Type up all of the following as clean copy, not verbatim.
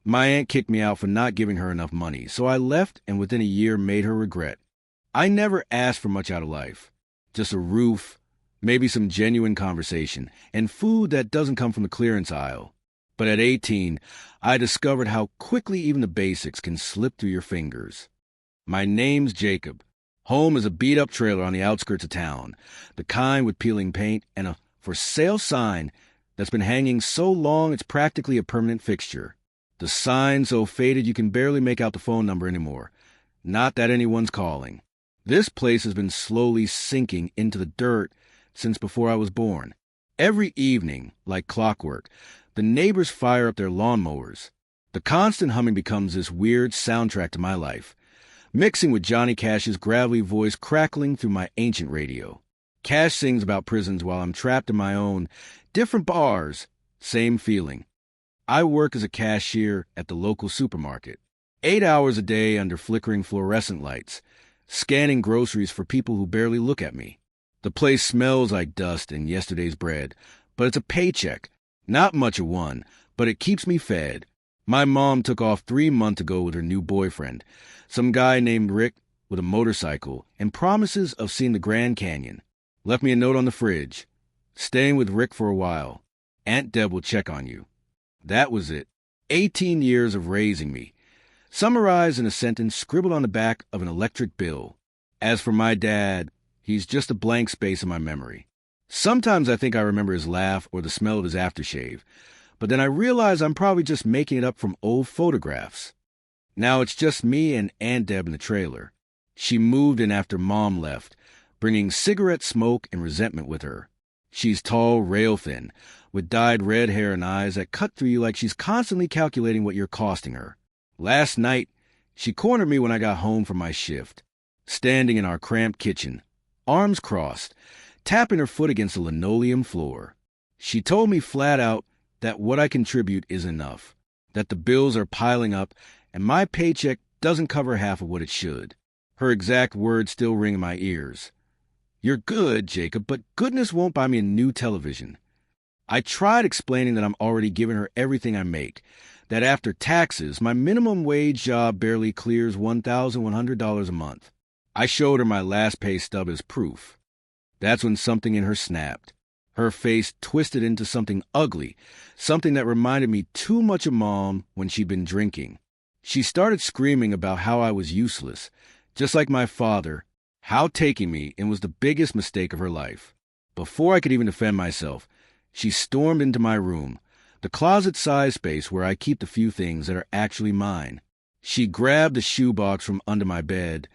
My aunt kicked me out for not giving her enough money, so I left and within a year made her regret. I never asked for much out of life. Just a roof, maybe some genuine conversation, and food that doesn't come from the clearance aisle. But at 18, I discovered how quickly even the basics can slip through your fingers. My name's Jacob. Home is a beat-up trailer on the outskirts of town, the kind with peeling paint and a for sale sign that's been hanging so long it's practically a permanent fixture. The sign so faded you can barely make out the phone number anymore. Not that anyone's calling. This place has been slowly sinking into the dirt since before I was born. Every evening, like clockwork, the neighbors fire up their lawnmowers. The constant humming becomes this weird soundtrack to my life, mixing with Johnny Cash's gravelly voice crackling through my ancient radio. Cash sings about prisons while I'm trapped in my own. Different bars, same feeling. I work as a cashier at the local supermarket. 8 hours a day under flickering fluorescent lights, scanning groceries for people who barely look at me. The place smells like dust and yesterday's bread, but it's a paycheck. Not much of one, but it keeps me fed. My mom took off 3 months ago with her new boyfriend, some guy named Rick with a motorcycle, and promises of seeing the Grand Canyon. Left me a note on the fridge. Staying with Rick for a while. Aunt Deb will check on you. That was it. 18 years of raising me. Summarized in a sentence scribbled on the back of an electric bill. As for my dad, he's just a blank space in my memory. Sometimes I think I remember his laugh or the smell of his aftershave, but then I realize I'm probably just making it up from old photographs. Now it's just me and Aunt Deb in the trailer. She moved in after Mom left, bringing cigarette smoke and resentment with her. She's tall, rail-thin, with dyed red hair and eyes that cut through you like she's constantly calculating what you're costing her. Last night, she cornered me when I got home from my shift, standing in our cramped kitchen, arms crossed, tapping her foot against the linoleum floor. She told me flat out that what I contribute is enough, that the bills are piling up, and my paycheck doesn't cover half of what it should. Her exact words still ring in my ears. You're good, Jacob, but goodness won't buy me a new television. I tried explaining that I'm already giving her everything I make, that after taxes, my minimum wage job barely clears $1,100 a month. I showed her my last pay stub as proof. That's when something in her snapped. Her face twisted into something ugly, something that reminded me too much of Mom when she'd been drinking. She started screaming about how I was useless, just like my father, how taking me in was the biggest mistake of her life. Before I could even defend myself, she stormed into my room, the closet-sized space where I keep the few things that are actually mine. She grabbed the shoebox from under my bed,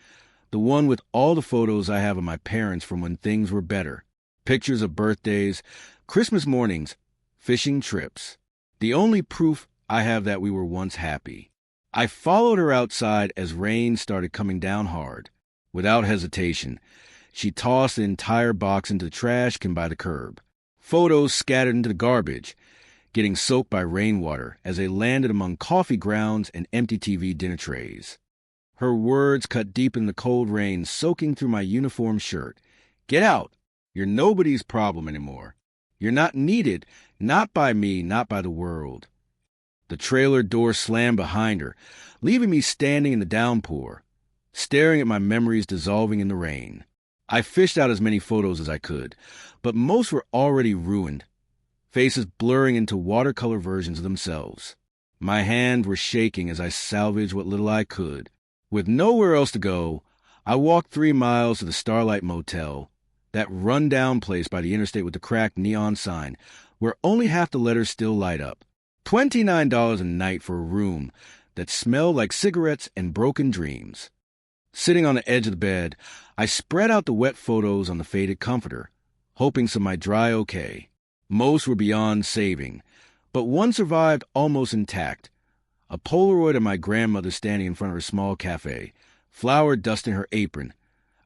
the one with all the photos I have of my parents from when things were better. Pictures of birthdays, Christmas mornings, fishing trips. The only proof I have that we were once happy. I followed her outside as rain started coming down hard. Without hesitation, she tossed the entire box into the trash can by the curb. Photos scattered into the garbage, getting soaked by rainwater as they landed among coffee grounds and empty TV dinner trays. Her words cut deep in the cold rain, soaking through my uniform shirt. Get out! You're nobody's problem anymore. You're not needed, not by me, not by the world. The trailer door slammed behind her, leaving me standing in the downpour, staring at my memories dissolving in the rain. I fished out as many photos as I could, but most were already ruined, faces blurring into watercolor versions of themselves. My hands were shaking as I salvaged what little I could. With nowhere else to go, I walked 3 miles to the Starlight Motel, that run-down place by the interstate with the cracked neon sign, where only half the letters still light up. $29 a night for a room that smelled like cigarettes and broken dreams. Sitting on the edge of the bed, I spread out the wet photos on the faded comforter, hoping some might dry okay. Most were beyond saving, but one survived almost intact. A Polaroid of my grandmother standing in front of her small cafe, flour dusting her apron,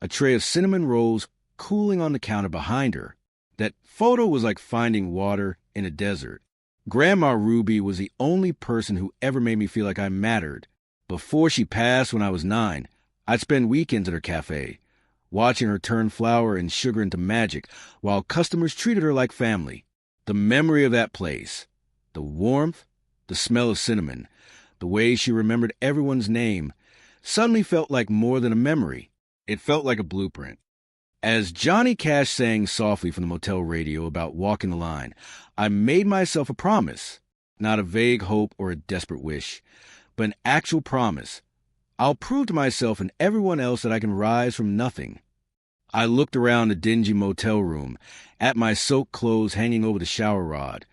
a tray of cinnamon rolls cooling on the counter behind her. That photo was like finding water in a desert. Grandma Ruby was the only person who ever made me feel like I mattered. Before she passed when I was 9, I'd spend weekends at her cafe, watching her turn flour and sugar into magic while customers treated her like family. The memory of that place, the warmth, the smell of cinnamon, The way she remembered everyone's name suddenly felt like more than a memory. It felt like a blueprint. As Johnny Cash sang softly from the motel radio about walking the line, I made myself a promise, not a vague hope or a desperate wish, but an actual promise. I'll prove to myself and everyone else that I can rise from nothing. I looked around the dingy motel room, at my soaked clothes hanging over the shower rod,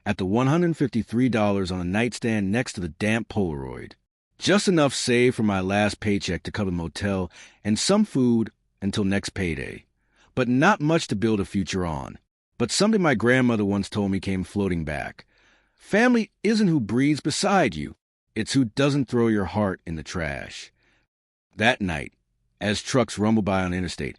at the $153 on a nightstand next to the damp Polaroid. Just enough saved from my last paycheck to cover the motel and some food until next payday. But not much to build a future on. But something my grandmother once told me came floating back. Family isn't who breathes beside you. It's who doesn't throw your heart in the trash. That night, as trucks rumbled by on the interstate,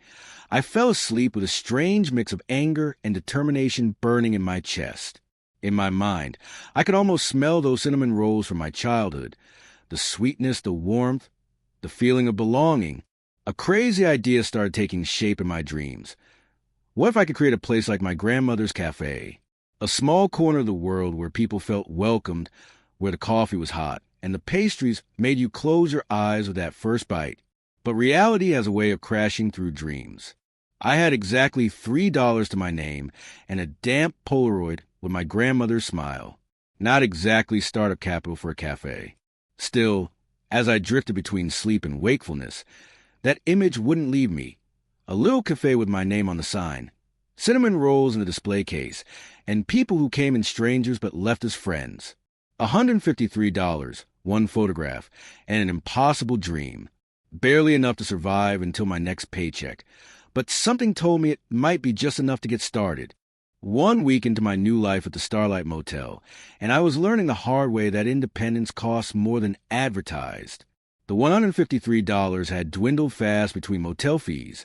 I fell asleep with a strange mix of anger and determination burning in my chest. In my mind, I could almost smell those cinnamon rolls from my childhood. The sweetness, the warmth, the feeling of belonging. A crazy idea started taking shape in my dreams. What if I could create a place like my grandmother's cafe? A small corner of the world where people felt welcomed, where the coffee was hot, and the pastries made you close your eyes with that first bite. But reality has a way of crashing through dreams. I had exactly $3 to my name and a damp Polaroid with my grandmother's smile. Not exactly startup capital for a cafe. Still, as I drifted between sleep and wakefulness, that image wouldn't leave me. A little cafe with my name on the sign, cinnamon rolls in the display case, and people who came in strangers but left as friends. $153, one photograph, and an impossible dream. Barely enough to survive until my next paycheck. But something told me it might be just enough to get started. 1 week into my new life at the Starlight Motel, and I was learning the hard way that independence costs more than advertised. The $153 had dwindled fast between motel fees,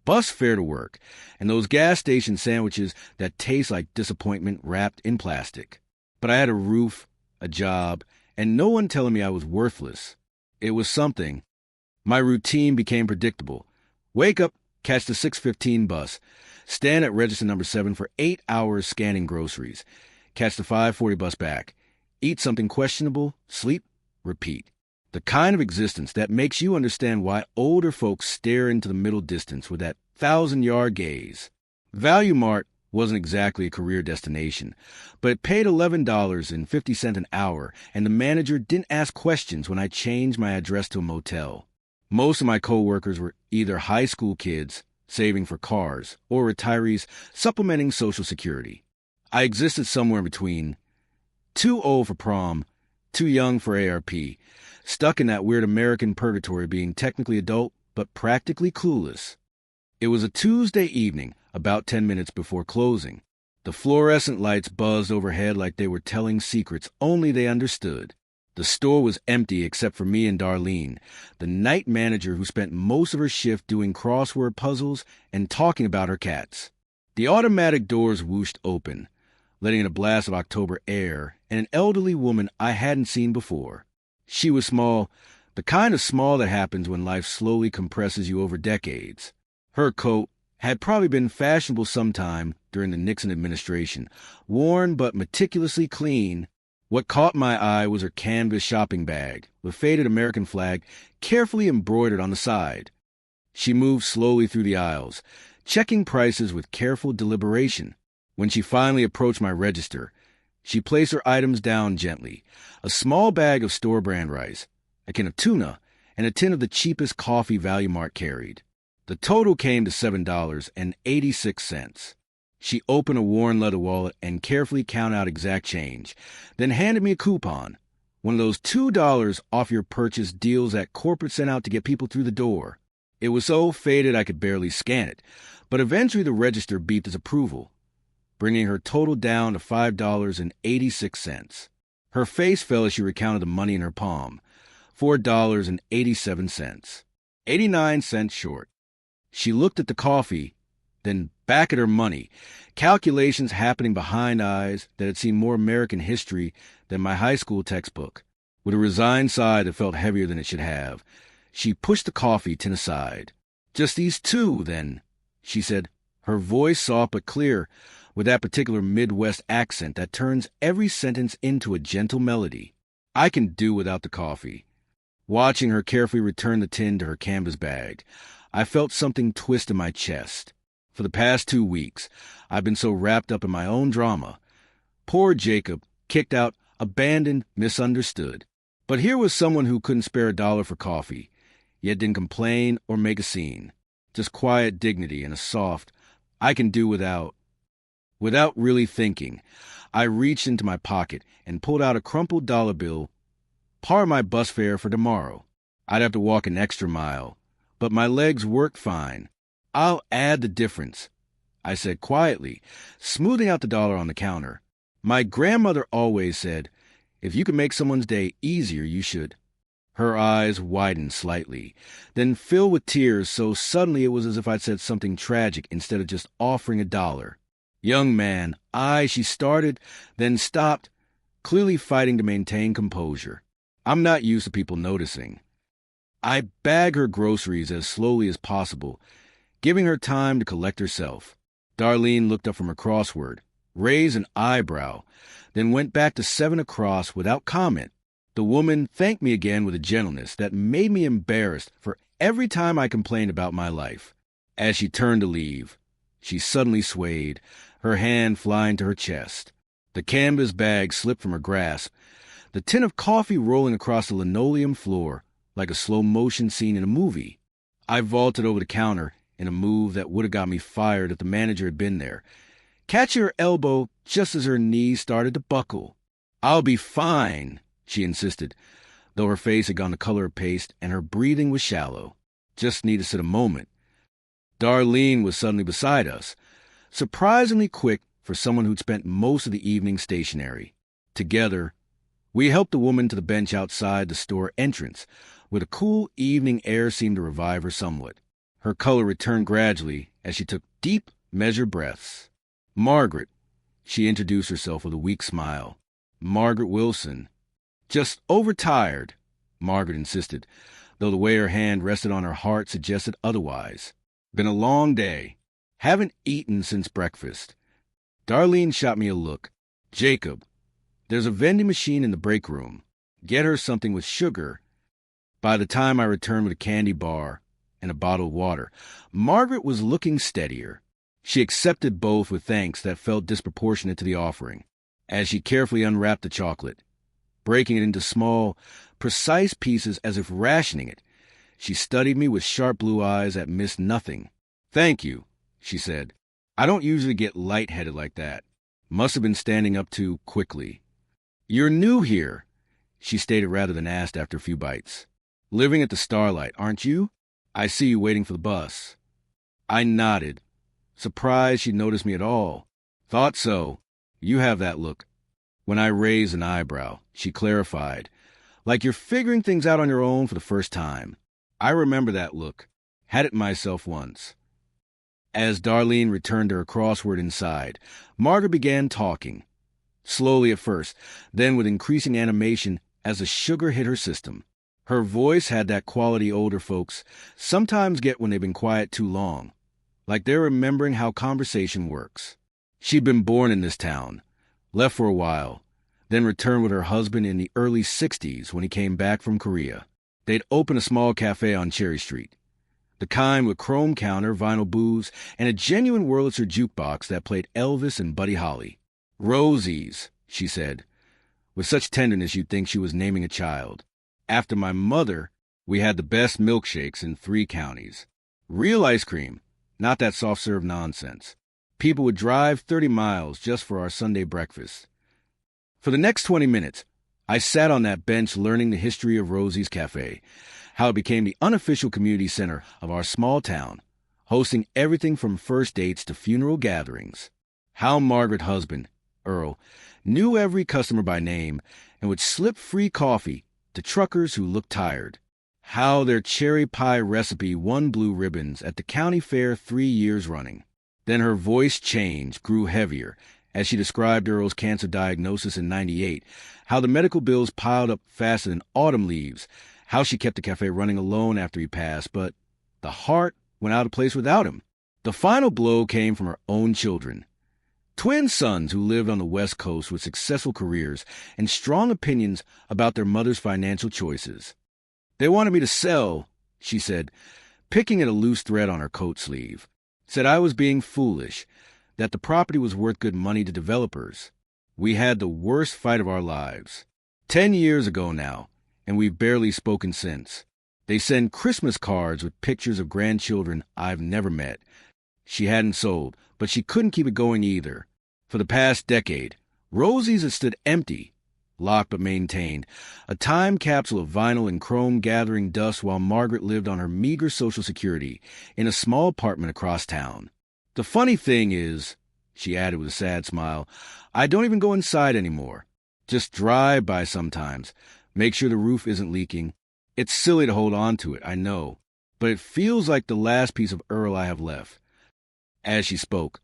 bus fare to work, and those gas station sandwiches that taste like disappointment wrapped in plastic. But I had a roof, a job, and no one telling me I was worthless. It was something. My routine became predictable. Wake up, catch the 6:15 bus, stand at register number 7 for 8 hours scanning groceries, catch the 5:40 bus back, eat something questionable, sleep, repeat. The kind of existence that makes you understand why older folks stare into the middle distance with that 1,000-yard gaze. Value Mart wasn't exactly a career destination, but it paid $11.50 an hour, and the manager didn't ask questions when I changed my address to a motel. Most of my coworkers were either high school kids, saving for cars, or retirees supplementing Social Security. I existed somewhere in between. Too old for prom, too young for ARP, stuck in that weird American purgatory being technically adult but practically clueless. It was a Tuesday evening, about 10 minutes before closing. The fluorescent lights buzzed overhead like they were telling secrets only they understood. The store was empty except for me and Darlene, the night manager who spent most of her shift doing crossword puzzles and talking about her cats. The automatic doors whooshed open, letting in a blast of October air and an elderly woman I hadn't seen before. She was small, the kind of small that happens when life slowly compresses you over decades. Her coat had probably been fashionable sometime during the Nixon administration, worn but meticulously clean. What caught my eye was her canvas shopping bag, with faded American flag carefully embroidered on the side. She moved slowly through the aisles, checking prices with careful deliberation. When she finally approached my register, she placed her items down gently, a small bag of store-brand rice, a can of tuna, and a tin of the cheapest coffee Value Mart carried. The total came to $7.86. She opened a worn leather wallet and carefully counted out exact change, then handed me a coupon, one of those $2 off your purchase deals that corporate sent out to get people through the door. It was so faded I could barely scan it, but eventually the register beeped its approval, bringing her total down to $5.86. Her face fell as she recounted the money in her palm, $4.87, 89 cents short. She looked at the coffee, then back at her money, calculations happening behind eyes that had seen more American history than my high school textbook. With a resigned sigh that felt heavier than it should have, she pushed the coffee tin aside. "Just these two, then," she said, her voice soft but clear, with that particular Midwest accent that turns every sentence into a gentle melody. I can do without the coffee. Watching her carefully return the tin to her canvas bag, I felt something twist in my chest. For the past 2 weeks, I've been so wrapped up in my own drama. Poor Jacob, kicked out, abandoned, misunderstood. But here was someone who couldn't spare a dollar for coffee, yet didn't complain or make a scene. Just quiet dignity and a soft, I can do without. Without really thinking, I reached into my pocket and pulled out a crumpled dollar bill, part of my bus fare for tomorrow. I'd have to walk an extra mile, but my legs worked fine. I'll add the difference, I said quietly, smoothing out the dollar on the counter. My grandmother always said, if you can make someone's day easier, you should. Her eyes widened slightly, then filled with tears so suddenly it was as if I'd said something tragic instead of just offering a dollar. Young man, she started, then stopped, clearly fighting to maintain composure. I'm not used to people noticing. I bag her groceries as slowly as possible, giving her time to collect herself. Darlene looked up from her crossword, raised an eyebrow, then went back to 7 across without comment. The woman thanked me again with a gentleness that made me embarrassed for every time I complained about my life. As she turned to leave, she suddenly swayed, her hand flying to her chest. The canvas bag slipped from her grasp, the tin of coffee rolling across the linoleum floor like a slow-motion scene in a movie. I vaulted over the counter in a move that would have got me fired if the manager had been there, catching her elbow just as her knees started to buckle. I'll be fine, she insisted, though her face had gone the color of paste and her breathing was shallow. Just need to sit a moment. Darlene was suddenly beside us, surprisingly quick for someone who'd spent most of the evening stationary. Together, we helped the woman to the bench outside the store entrance, where the cool evening air seemed to revive her somewhat. Her color returned gradually as she took deep, measured breaths. Margaret, she introduced herself with a weak smile. Margaret Wilson. Just overtired, Margaret insisted, though the way her hand rested on her heart suggested otherwise. Been a long day. Haven't eaten since breakfast. Darlene shot me a look. Jacob, there's a vending machine in the break room. Get her something with sugar. By the time I returned with a candy bar and a bottle of water, Margaret was looking steadier. She accepted both with thanks that felt disproportionate to the offering, as she carefully unwrapped the chocolate, breaking it into small, precise pieces as if rationing it. She studied me with sharp blue eyes that missed nothing. Thank you, she said. I don't usually get lightheaded like that. Must have been standing up too quickly. You're new here, she stated rather than asked after a few bites. Living at the Starlight, aren't you? I see you waiting for the bus. I nodded, surprised she'd noticed me at all. Thought so. You have that look. When I raised an eyebrow, she clarified, like you're figuring things out on your own for the first time. I remember that look. Had it myself once. As Darlene returned to her crossword inside, Margaret began talking. Slowly at first, then with increasing animation as the sugar hit her system. Her voice had that quality older folks sometimes get when they've been quiet too long, like they're remembering how conversation works. She'd been born in this town, left for a while, then returned with her husband in the early 60s when he came back from Korea. They'd opened a small cafe on Cherry Street, the kind with chrome counter, vinyl booths, and a genuine Wurlitzer jukebox that played Elvis and Buddy Holly. Rosie's, she said, with such tenderness you'd think she was naming a child. After my mother, we had the best milkshakes in 3 counties. Real ice cream, not that soft-serve nonsense. People would drive 30 miles just for our Sunday breakfast. For the next 20 minutes, I sat on that bench learning the history of Rosie's Cafe, how it became the unofficial community center of our small town, hosting everything from first dates to funeral gatherings. How Margaret's husband, Earl, knew every customer by name and would slip free coffee to truckers who looked tired. How their cherry pie recipe won blue ribbons at the county fair 3 years running. Then her voice changed, grew heavier, as she described Earl's cancer diagnosis in '98, how the medical bills piled up faster than autumn leaves, how she kept the cafe running alone after he passed, but the heart went out of place without him. The final blow came from her own children. Twin sons who lived on the West Coast with successful careers and strong opinions about their mother's financial choices. They wanted me to sell, she said, picking at a loose thread on her coat sleeve. Said I was being foolish, that the property was worth good money to developers. We had the worst fight of our lives. 10 years ago now, and we've barely spoken since. They send Christmas cards with pictures of grandchildren I've never met. She hadn't sold, but she couldn't keep it going either. For the past decade, Rosie's had stood empty, locked but maintained, a time capsule of vinyl and chrome gathering dust while Margaret lived on her meager Social Security in a small apartment across town. The funny thing is, she added with a sad smile, I don't even go inside anymore. Just drive by sometimes, make sure the roof isn't leaking. It's silly to hold on to it, I know, but it feels like the last piece of Earl I have left. As she spoke,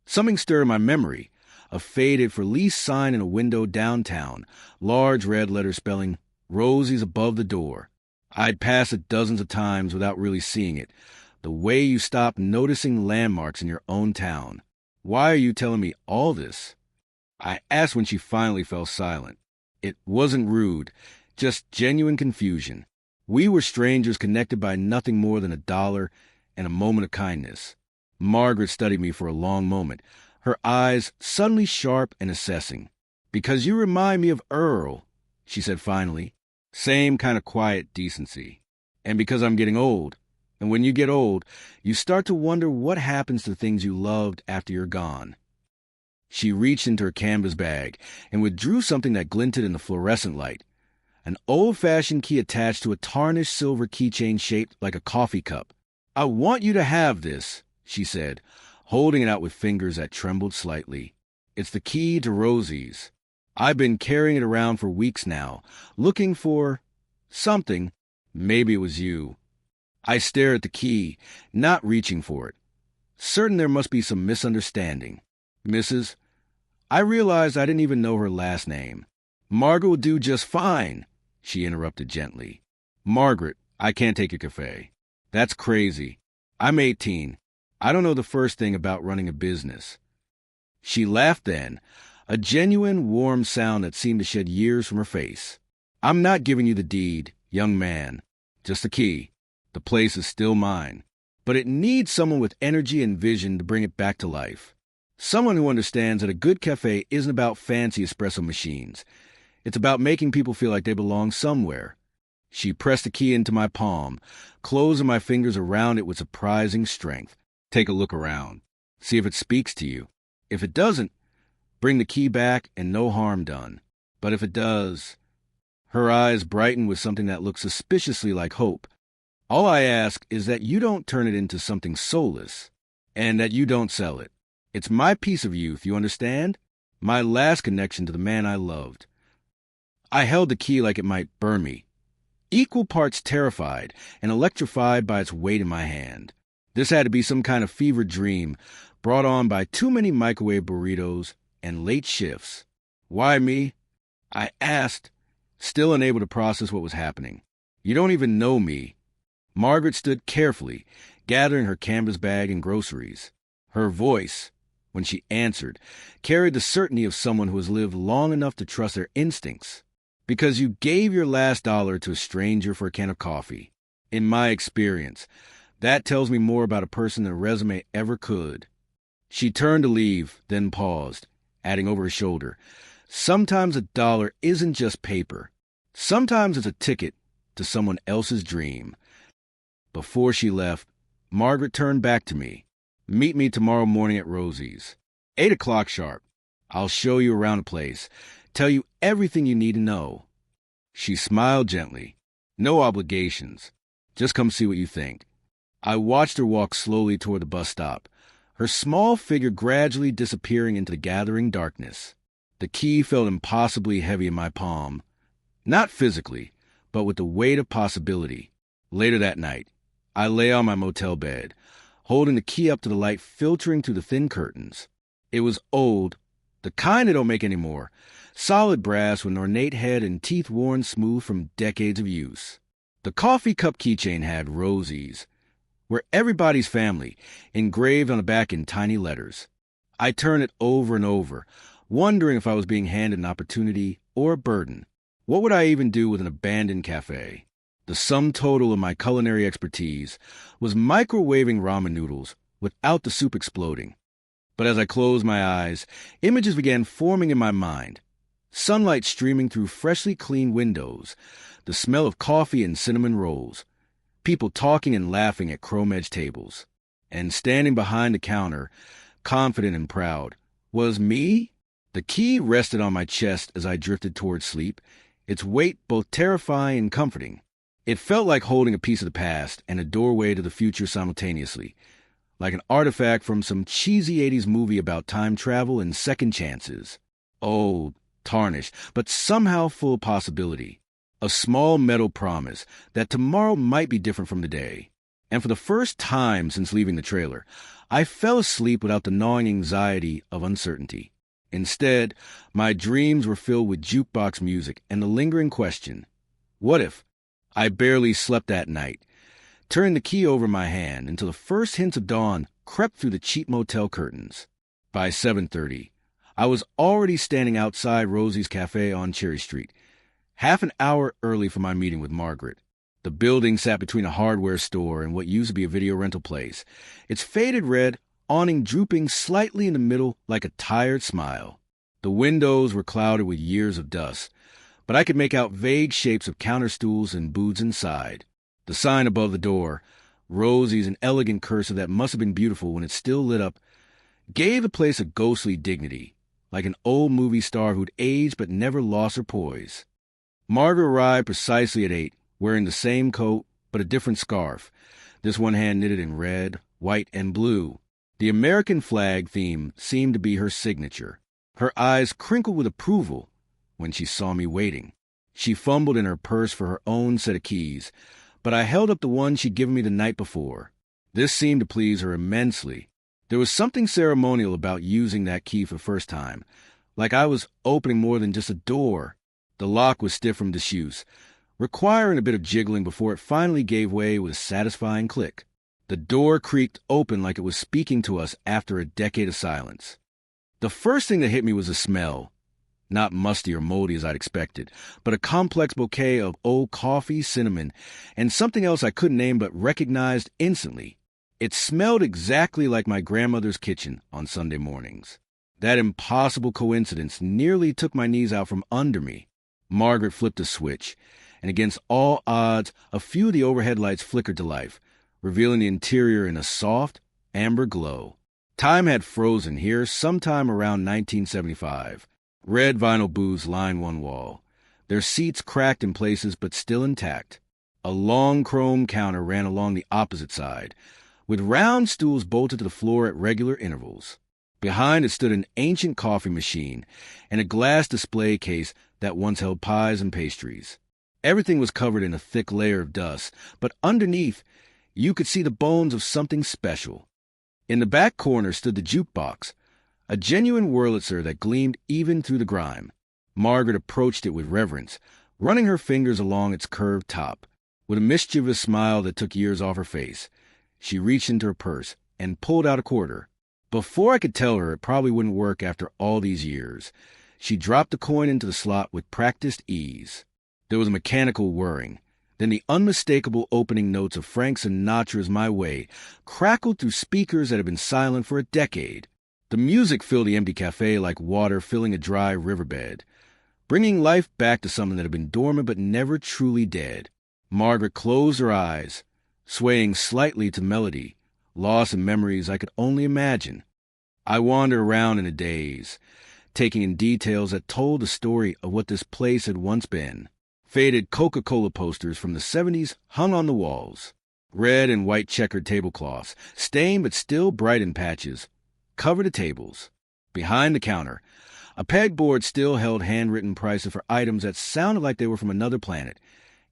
something stirred in my memory, a faded for lease sign in a window downtown, large red letters spelling, Rosie's above the door. I'd passed it dozens of times without really seeing it, the way you stop noticing landmarks in your own town. Why are you telling me all this? I asked when she finally fell silent. It wasn't rude, just genuine confusion. We were strangers connected by nothing more than $1 and a moment of kindness. Margaret studied me for a long moment, her eyes suddenly sharp and assessing. Because you remind me of Earl, she said finally. Same kind of quiet decency. And because I'm getting old. And when you get old, you start to wonder what happens to things you loved after you're gone. She reached into her canvas bag and withdrew something that glinted in the fluorescent light. An old-fashioned key attached to a tarnished silver keychain shaped like a coffee cup. I want you to have this, she said, holding it out with fingers that trembled slightly. It's the key to Rosie's. I've been carrying it around for weeks now, looking for something. Maybe it was you. I stared at the key, not reaching for it, certain there must be some misunderstanding. Mrs. I realized I didn't even know her last name. Margaret will do just fine, she interrupted gently. Margaret, I can't take your cafe. That's crazy. I'm 18. I don't know the first thing about running a business. She laughed then, a genuine, warm sound that seemed to shed years from her face. I'm not giving you the deed, young man. Just the key. The place is still mine. But it needs someone with energy and vision to bring it back to life. Someone who understands that a good cafe isn't about fancy espresso machines. It's about making people feel like they belong somewhere. She pressed the key into my palm, closing my fingers around it with surprising strength. Take a look around. See if it speaks to you. If it doesn't, bring the key back and no harm done. But if it does... Her eyes brightened with something that looked suspiciously like hope. All I ask is that you don't turn it into something soulless, and that you don't sell it. It's my piece of youth, you understand? My last connection to the man I loved. I held the key like it might burn me, equal parts terrified and electrified by its weight in my hand. This had to be some kind of fevered dream brought on by too many microwave burritos and late shifts. Why me? I asked, still unable to process what was happening. You don't even know me. Margaret stood carefully, gathering her canvas bag and groceries. Her voice, when she answered, carried the certainty of someone who has lived long enough to trust their instincts. Because you gave your last $1 to a stranger for a can of coffee. In my experience, that tells me more about a person than a resume ever could. She turned to leave, then paused, adding over her shoulder, sometimes $1 isn't just paper. Sometimes it's a ticket to someone else's dream. Before she left, Margaret turned back to me. Meet me tomorrow morning at Rosie's. 8 o'clock sharp. I'll show you around the place, tell you everything you need to know. She smiled gently. No obligations. Just come see what you think. I watched her walk slowly toward the bus stop, her small figure gradually disappearing into the gathering darkness. The key felt impossibly heavy in my palm. Not physically, but with the weight of possibility. Later that night, I lay on my motel bed, holding the key up to the light filtering through the thin curtains. It was old, the kind they don't make anymore, solid brass with an ornate head and teeth worn smooth from decades of use. The coffee cup keychain had Rosie's, "We're everybody's family," engraved on the back in tiny letters. I turned it over and over, wondering if I was being handed an opportunity or a burden. What would I even do with an abandoned cafe? The sum total of my culinary expertise was microwaving ramen noodles without the soup exploding. But as I closed my eyes, images began forming in my mind. Sunlight streaming through freshly cleaned windows, the smell of coffee and cinnamon rolls, people talking and laughing at chrome-edged tables. And standing behind the counter, confident and proud, was me? The key rested on my chest as I drifted toward sleep, its weight both terrifying and comforting. It felt like holding a piece of the past and a doorway to the future simultaneously, like an artifact from some cheesy 80s movie about time travel and second chances. Oh, tarnished, but somehow full of possibility. A small metal promise that tomorrow might be different from today. And for the first time since leaving the trailer, I fell asleep without the gnawing anxiety of uncertainty. Instead, my dreams were filled with jukebox music and the lingering question, what if? I barely slept that night, turning the key over my hand until the first hints of dawn crept through the cheap motel curtains. By 7:30, I was already standing outside Rosie's cafe on Cherry Street, half an hour early for my meeting with Margaret. The building sat between a hardware store and what used to be a video rental place, its faded red awning drooping slightly in the middle like a tired smile. The windows were clouded with years of dust, but I could make out vague shapes of counter stools and booths inside. The sign above the door, Rosie's an elegant cursive that must have been beautiful when it still lit up, gave the place a ghostly dignity, like an old movie star who'd aged but never lost her poise. Margaret arrived precisely at 8, wearing the same coat but a different scarf, this one hand knitted in red, white, and blue. The American flag theme seemed to be her signature. Her eyes crinkled with approval when she saw me waiting. She fumbled in her purse for her own set of keys, but I held up the one she'd given me the night before. This seemed to please her immensely. There was something ceremonial about using that key for the first time, like I was opening more than just a door. The lock was stiff from disuse, requiring a bit of jiggling before it finally gave way with a satisfying click. The door creaked open like it was speaking to us after a decade of silence. The first thing that hit me was the smell. Not musty or moldy as I'd expected, but a complex bouquet of old coffee, cinnamon, and something else I couldn't name but recognized instantly. It smelled exactly like my grandmother's kitchen on Sunday mornings. That impossible coincidence nearly took my knees out from under me. Margaret flipped a switch, and against all odds, a few of the overhead lights flickered to life, revealing the interior in a soft, amber glow. Time had frozen here sometime around 1975. Red vinyl booths lined one wall, their seats cracked in places but still intact. A long chrome counter ran along the opposite side, with round stools bolted to the floor at regular intervals. Behind it stood an ancient coffee machine and a glass display case that once held pies and pastries. Everything was covered in a thick layer of dust, but underneath, you could see the bones of something special. In the back corner stood the jukebox, a genuine Wurlitzer that gleamed even through the grime. Margaret approached it with reverence, running her fingers along its curved top. With a mischievous smile that took years off her face, she reached into her purse and pulled out a quarter. Before I could tell her it probably wouldn't work after all these years, she dropped the coin into the slot with practiced ease. There was a mechanical whirring. Then the unmistakable opening notes of Frank Sinatra's My Way crackled through speakers that had been silent for a decade. The music filled the empty cafe like water filling a dry riverbed, bringing life back to something that had been dormant but never truly dead. Margaret closed her eyes, swaying slightly to melody, lost in memories I could only imagine. I wandered around in a daze, taking in details that told the story of what this place had once been. Faded Coca-Cola posters from the 70s hung on the walls. Red and white checkered tablecloths, stained but still bright in patches, covered the tables. Behind the counter, a pegboard still held handwritten prices for items that sounded like they were from another planet.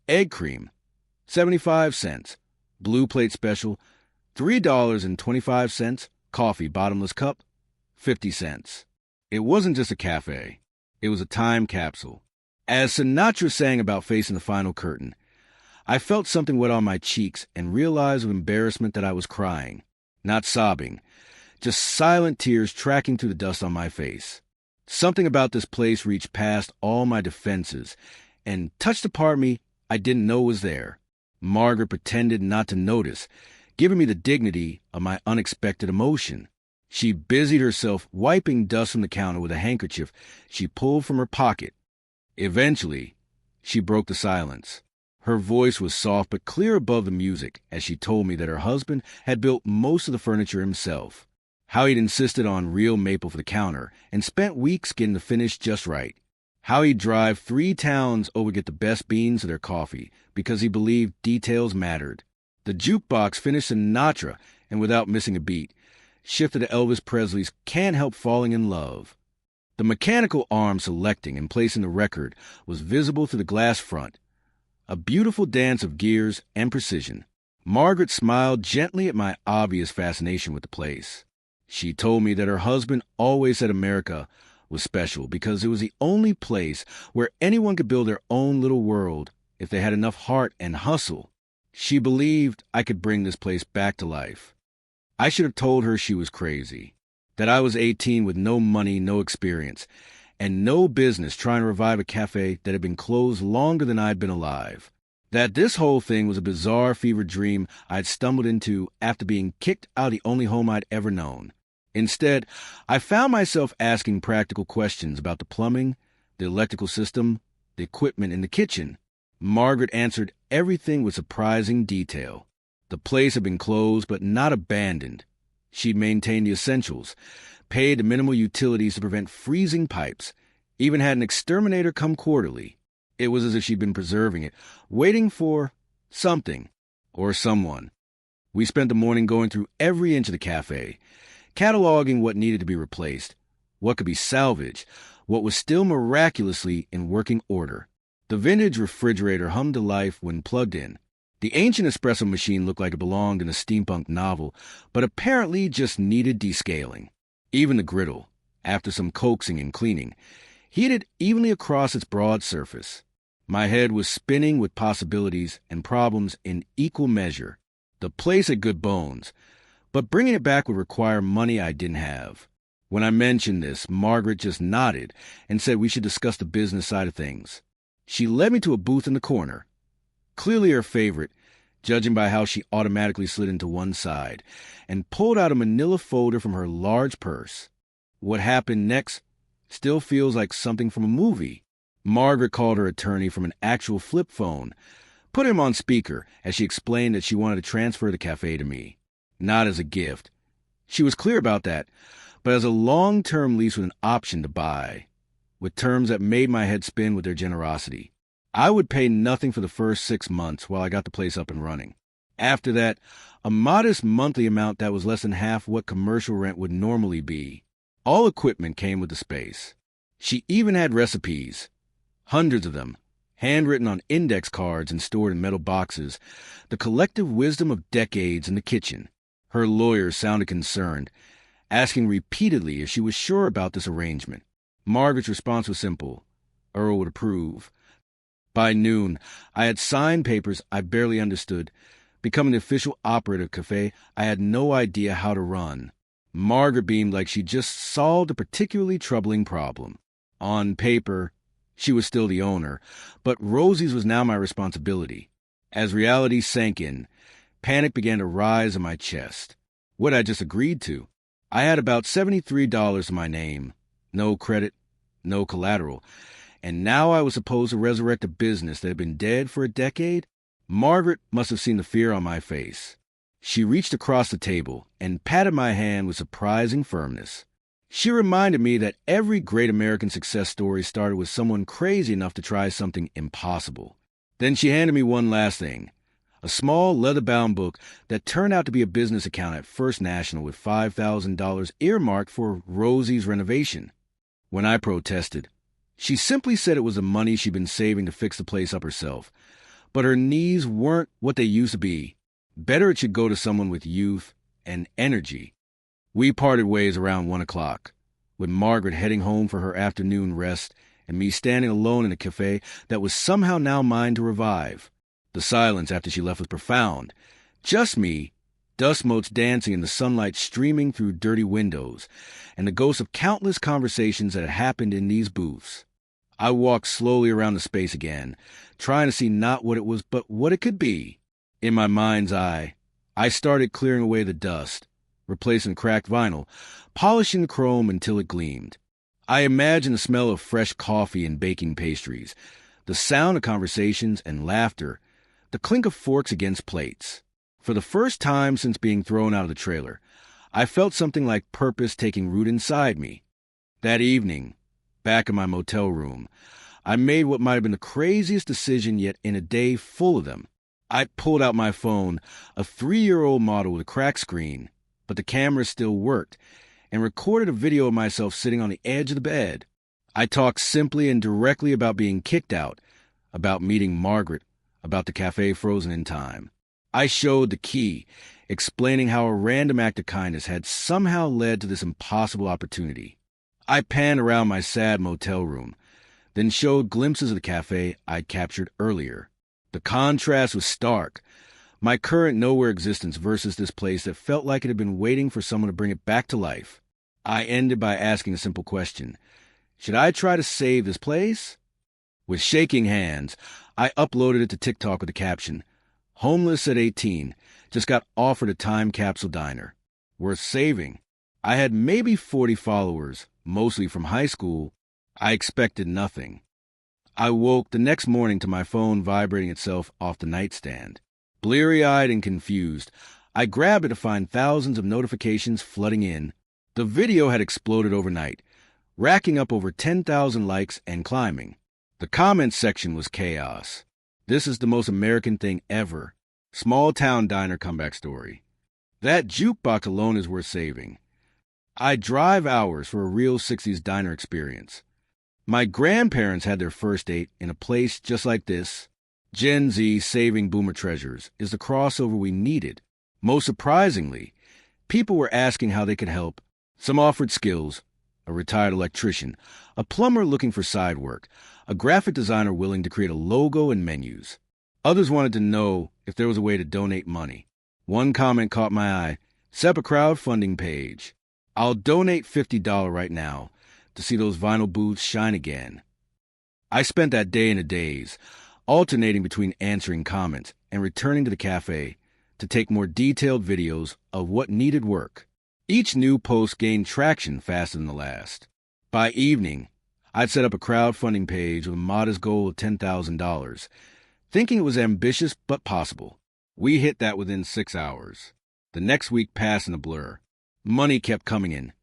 Egg cream, 75 cents. Blue plate special, $3.25. Coffee bottomless cup, 50 cents. It wasn't just a cafe. It was a time capsule. As Sinatra sang about facing the final curtain, I felt something wet on my cheeks and realized with embarrassment that I was crying, not sobbing, just silent tears tracking through the dust on my face. Something about this place reached past all my defenses and touched a part of me I didn't know was there. Margaret pretended not to notice, giving me the dignity of my unexpected emotion. She busied herself wiping dust from the counter with a handkerchief she pulled from her pocket. Eventually, she broke the silence. Her voice was soft but clear above the music as she told me that her husband had built most of the furniture himself, how he'd insisted on real maple for the counter and spent weeks getting the finish just right, how he'd drive 3 towns over to get the best beans of their coffee because he believed details mattered. The jukebox finished Sinatra and, without missing a beat, shifted to Elvis Presley's Can't Help Falling in Love. The mechanical arm selecting and placing the record was visible through the glass front, a beautiful dance of gears and precision. Margaret smiled gently at my obvious fascination with the place. She told me that her husband always said America was special because it was the only place where anyone could build their own little world if they had enough heart and hustle. She believed I could bring this place back to life. I should have told her she was crazy, that I was 18 with no money, no experience, and no business trying to revive a cafe that had been closed longer than I'd been alive. That this whole thing was a bizarre fever dream I'd stumbled into after being kicked out of the only home I'd ever known. Instead, I found myself asking practical questions about the plumbing, the electrical system, the equipment in the kitchen. Margaret answered everything with surprising detail. The place had been closed but not abandoned. She'd maintained the essentials, paid the minimal utilities to prevent freezing pipes, even had an exterminator come quarterly. It was as if she'd been preserving it, waiting for something or someone. We spent the morning going through every inch of the cafe, cataloging what needed to be replaced, what could be salvaged, what was still miraculously in working order. The vintage refrigerator hummed to life when plugged in. The ancient espresso machine looked like it belonged in a steampunk novel, but apparently just needed descaling. Even the griddle, after some coaxing and cleaning, heated evenly across its broad surface. My head was spinning with possibilities and problems in equal measure. The place had good bones, but bringing it back would require money I didn't have. When I mentioned this, Margaret just nodded and said we should discuss the business side of things. She led me to a booth in the corner, clearly her favorite, judging by how she automatically slid into one side, and pulled out a manila folder from her large purse. What happened next still feels like something from a movie. Margaret called her attorney from an actual flip phone, put him on speaker as she explained that she wanted to transfer the cafe to me. Not as a gift. She was clear about that, but as a long-term lease with an option to buy, with terms that made my head spin with their generosity. I would pay nothing for the first 6 months while I got the place up and running. After that, a modest monthly amount that was less than half what commercial rent would normally be. All equipment came with the space. She even had recipes, hundreds of them, handwritten on index cards and stored in metal boxes, the collective wisdom of decades in the kitchen. Her lawyer sounded concerned, asking repeatedly if she was sure about this arrangement. Margaret's response was simple. Earl would approve. By noon, I had signed papers I barely understood, becoming the official operator of the cafe I had no idea how to run. Margaret beamed like she just solved a particularly troubling problem. On paper, she was still the owner, but Rosie's was now my responsibility. As reality sank in, panic began to rise in my chest. What I just agreed to. I had about $73 to my name. No credit, no collateral. And now I was supposed to resurrect a business that had been dead for a decade? Margaret must have seen the fear on my face. She reached across the table and patted my hand with surprising firmness. She reminded me that every great American success story started with someone crazy enough to try something impossible. Then she handed me one last thing, a small leather-bound book that turned out to be a business account at First National with $5,000 earmarked for Rosie's renovation. When I protested, she simply said it was the money she'd been saving to fix the place up herself. But her needs weren't what they used to be. Better it should go to someone with youth and energy. We parted ways around 1 o'clock, with Margaret heading home for her afternoon rest and me standing alone in a cafe that was somehow now mine to revive. The silence after she left was profound. Just me, dust motes dancing in the sunlight streaming through dirty windows, and the ghosts of countless conversations that had happened in these booths. I walked slowly around the space again, trying to see not what it was, but what it could be. In my mind's eye, I started clearing away the dust, replacing cracked vinyl, polishing the chrome until it gleamed. I imagined the smell of fresh coffee and baking pastries, the sound of conversations and laughter, the clink of forks against plates. For the first time since being thrown out of the trailer, I felt something like purpose taking root inside me. That evening, back in my motel room, I made what might have been the craziest decision yet in a day full of them. I pulled out my phone, a 3-year-old model with a cracked screen, but the camera still worked, and recorded a video of myself sitting on the edge of the bed. I talked simply and directly about being kicked out, about meeting Margaret, about the cafe frozen in time. I showed the key, explaining how a random act of kindness had somehow led to this impossible opportunity. I panned around my sad motel room, then showed glimpses of the cafe I'd captured earlier. The contrast was stark. My current nowhere existence versus this place that felt like it had been waiting for someone to bring it back to life. I ended by asking a simple question. Should I try to save this place? With shaking hands, I uploaded it to TikTok with the caption, "Homeless at 18, just got offered a time capsule diner. Worth saving." I had maybe 40 followers, mostly from high school. I expected nothing. I woke the next morning to my phone vibrating itself off the nightstand. Bleary-eyed and confused, I grabbed it to find thousands of notifications flooding in. The video had exploded overnight, racking up over 10,000 likes and climbing. The comments section was chaos. "This is the most American thing ever. Small-town diner comeback story. That jukebox alone is worth saving. I'd drive hours for a real 60s diner experience. My grandparents had their first date in a place just like this. Gen Z saving boomer treasures is the crossover we needed. Most surprisingly, people were asking how they could help. Some offered skills, a retired electrician, a plumber looking for side work, a graphic designer willing to create a logo and menus. Others wanted to know if there was a way to donate money. One comment caught my eye. "Set up a crowdfunding page. I'll donate $50 right now to see those vinyl booths shine again." I spent that day in a daze, alternating between answering comments and returning to the cafe to take more detailed videos of what needed work. Each new post gained traction faster than the last. By evening, I'd set up a crowdfunding page with a modest goal of $10,000, thinking it was ambitious but possible. We hit that within 6 hours. The next week passed in a blur. Money kept coming in,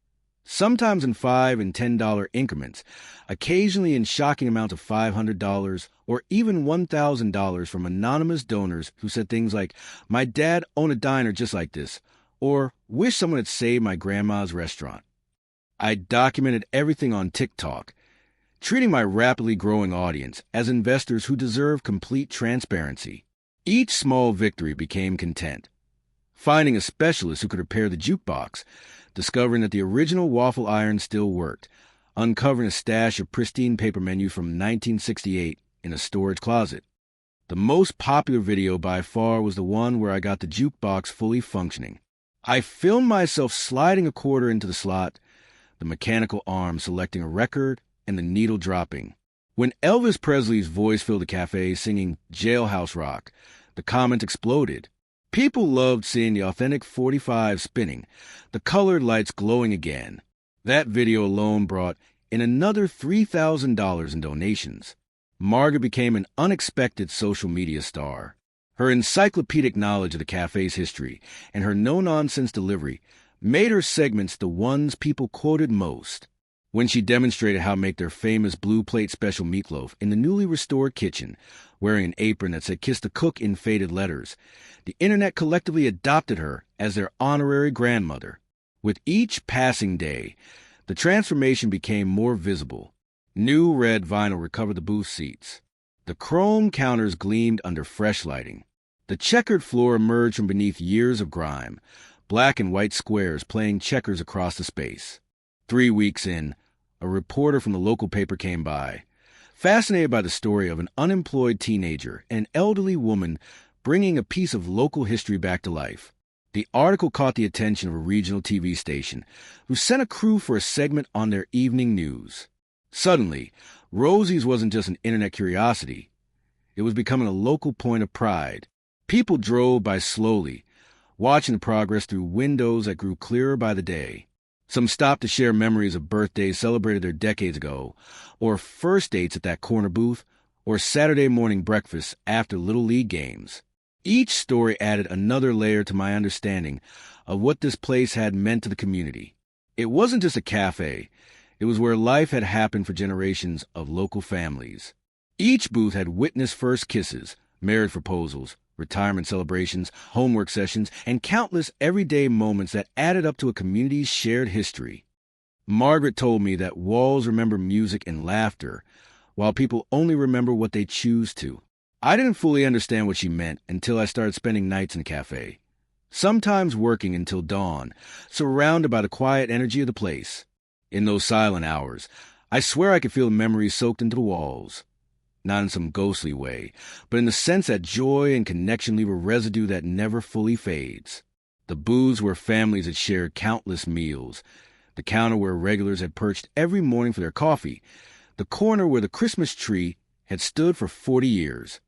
sometimes in $5 and $10 increments, occasionally in shocking amounts of $500 or even $1,000 from anonymous donors who said things like, "My dad owned a diner just like this," or "Wish someone had saved my grandma's restaurant." I documented everything on TikTok, treating my rapidly growing audience as investors who deserve complete transparency. Each small victory became content. Finding a specialist who could repair the jukebox, discovering that the original waffle iron still worked, uncovering a stash of pristine paper menus from 1968 in a storage closet. The most popular video by far was the one where I got the jukebox fully functioning. I filmed myself sliding a quarter into the slot, the mechanical arm selecting a record, and the needle dropping. When Elvis Presley's voice filled the cafe singing Jailhouse Rock, the comments exploded. People loved seeing the authentic 45 spinning, the colored lights glowing again. That video alone brought in another $3,000 in donations. Margaret became an unexpected social media star. Her encyclopedic knowledge of the cafe's history and her no-nonsense delivery made her segments the ones people quoted most. When she demonstrated how to make their famous blue plate special meatloaf in the newly restored kitchen, wearing an apron that said "Kiss the Cook" in faded letters, the internet collectively adopted her as their honorary grandmother. With each passing day, the transformation became more visible. New red vinyl recovered the booth seats. The chrome counters gleamed under fresh lighting. The checkered floor emerged from beneath years of grime, black and white squares playing checkers across the space. 3 weeks in, a reporter from the local paper came by, fascinated by the story of an unemployed teenager and an elderly woman bringing a piece of local history back to life. The article caught the attention of a regional TV station, who sent a crew for a segment on their evening news. Suddenly, Rosie's wasn't just an internet curiosity. It was becoming a local point of pride. People drove by slowly, watching the progress through windows that grew clearer by the day. Some stopped to share memories of birthdays celebrated there decades ago, or first dates at that corner booth, or Saturday morning breakfasts after Little League games. Each story added another layer to my understanding of what this place had meant to the community. It wasn't just a cafe. It was where life had happened for generations of local families. Each booth had witnessed first kisses, marriage proposals, retirement celebrations, homework sessions, and countless everyday moments that added up to a community's shared history. Margaret told me that walls remember music and laughter, while people only remember what they choose to. I didn't fully understand what she meant until I started spending nights in the cafe, sometimes working until dawn, surrounded by the quiet energy of the place. In those silent hours, I swear I could feel the memories soaked into the walls. Not in some ghostly way, but in the sense that joy and connection leave a residue that never fully fades. The booths where families had shared countless meals, the counter where regulars had perched every morning for their coffee, the corner where the Christmas tree had stood for 40 years.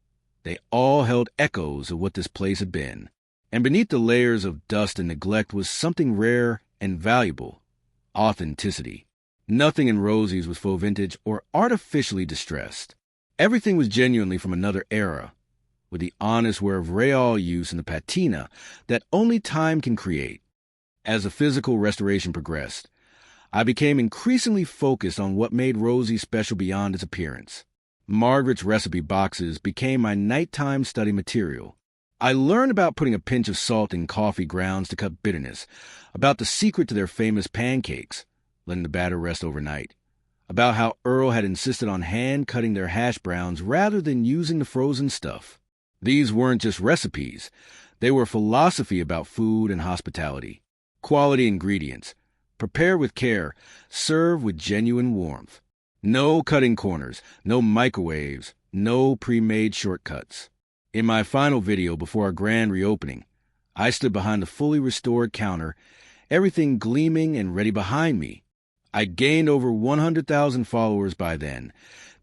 They all held echoes of what this place had been. And beneath the layers of dust and neglect was something rare and valuable: authenticity. Nothing in Rosie's was faux vintage or artificially distressed. Everything was genuinely from another era, with the honest wear of real use and the patina that only time can create. As the physical restoration progressed, I became increasingly focused on what made Rosie special beyond its appearance. Margaret's recipe boxes became my nighttime study material. I learned about putting a pinch of salt in coffee grounds to cut bitterness, about the secret to their famous pancakes, letting the batter rest overnight, about how Earl had insisted on hand-cutting their hash browns rather than using the frozen stuff. These weren't just recipes. They were philosophy about food and hospitality. Quality ingredients, prepared with care, served with genuine warmth. No cutting corners, no microwaves, no pre-made shortcuts. In my final video before our grand reopening, I stood behind the fully restored counter, everything gleaming and ready behind me. I gained over 100,000 followers by then,